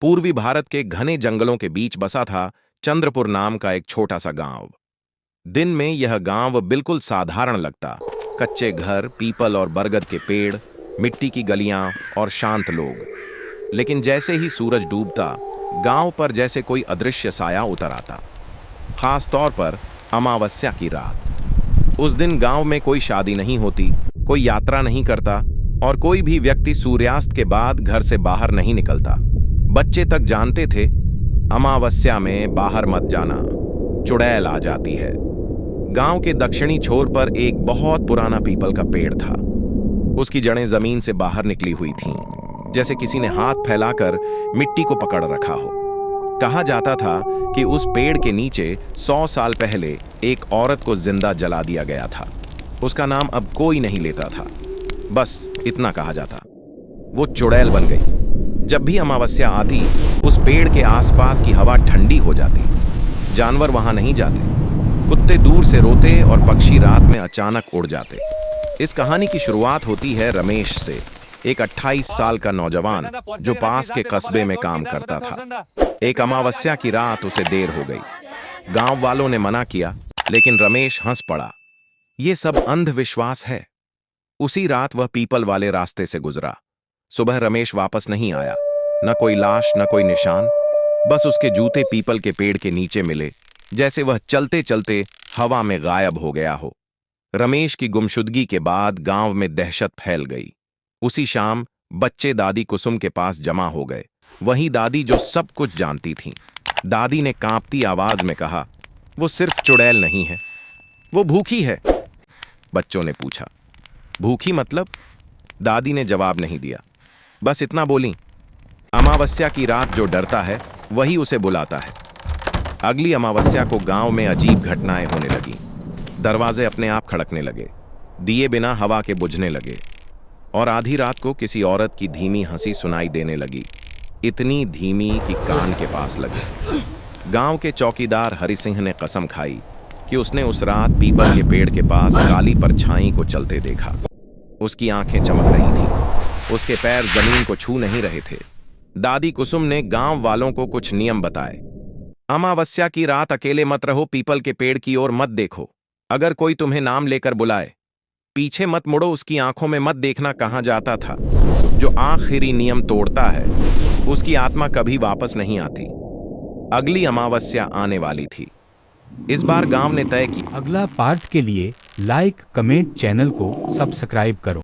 पूर्वी भारत के घने जंगलों के बीच बसा था चंद्रपुर नाम का एक छोटा सा गांव। दिन में यह गांव बिल्कुल साधारण लगता। कच्चे घर, पीपल और बरगद के पेड़, मिट्टी की गलियां और शांत लोग। लेकिन जैसे ही सूरज डूबता, गांव पर जैसे कोई अदृश्य साया उतर आता। खास तौर पर अमावस्या की रात। उस दिन गांव में कोई शादी नहीं होती, कोई यात्रा नहीं करता और कोई भी व्यक्ति सूर्यास्त के बाद घर से बाहर नहीं निकलता। बच्चे तक जानते थे, अमावस्या में बाहर मत जाना, चुड़ैल आ जाती है। गांव के दक्षिणी छोर पर एक बहुत पुराना पीपल का पेड़ था। उसकी जड़ें जमीन से बाहर निकली हुई थीं, जैसे किसी ने हाथ फैलाकर मिट्टी को पकड़ रखा हो। कहा जाता था कि उस पेड़ के नीचे 100 साल पहले एक औरत को जिंदा जला दिया गया था। उसका नाम अब कोई नहीं लेता था, बस इतना कहा जाता। वो चुड़ैल बन गई। जब भी अमावस्या आती, उस पेड़ के आसपास की हवा ठंडी हो जाती। जानवर वहां नहीं जाते, कुत्ते दूर से रोते और पक्षी रात में अचानक उड़ जाते। इस कहानी की शुरुआत होती है रमेश से, एक 28 साल का नौजवान जो पास के कस्बे में काम करता था। एक अमावस्या की रात उसे देर हो गई। गांव वालों ने मना किया, लेकिन रमेश हंस पड़ा। ये सब अंधविश्वास है। उसी रात वह पीपल वाले रास्ते से गुजरा। सुबह रमेश वापस नहीं आया। न कोई लाश, न कोई निशान, बस उसके जूते पीपल के पेड़ के नीचे मिले, जैसे वह चलते चलते हवा में गायब हो गया हो। रमेश की गुमशुदगी के बाद गांव में दहशत फैल गई। उसी शाम बच्चे दादी कुसुम के पास जमा हो गए, वही दादी जो सब कुछ जानती थी। दादी ने कांपती आवाज में कहा, वो सिर्फ चुड़ैल नहीं है, वो भूखी है। बच्चों ने पूछा, भूखी मतलब? दादी ने जवाब नहीं दिया, बस इतना बोली, अमावस्या की रात जो डरता है वही उसे बुलाता है। अगली अमावस्या को गांव में अजीब घटनाएं होने लगी। दरवाजे अपने आप खड़कने लगे, दिए बिना हवा के बुझने लगे और आधी रात को किसी औरत की धीमी हंसी सुनाई देने लगी, इतनी धीमी कि कान के पास लगी। गांव के चौकीदार हरि सिंह ने कसम खाई कि उसने उस रात पीपल के पेड़ के पास काली परछाई को चलते देखा। उसकी आंखें चमक रही थीं, उसके पैर जमीन को छू नहीं रहे थे। दादी कुसुम ने गांव वालों को कुछ नियम बताए। अमावस्या की रात अकेले मत रहो, पीपल के पेड़ की ओर मत देखो। अगर कोई तुम्हें नाम लेकर बुलाए, पीछे मत मुड़ो, उसकी आंखों में मत देखना। कहा जाता था, जो आखिरी नियम तोड़ता है उसकी आत्मा कभी वापस नहीं आती। अगली अमावस्या आने वाली थी। इस बार गांव ने तय किया, अगला पार्ट के लिए लाइक, कमेंट, चैनल को सब्सक्राइब करो।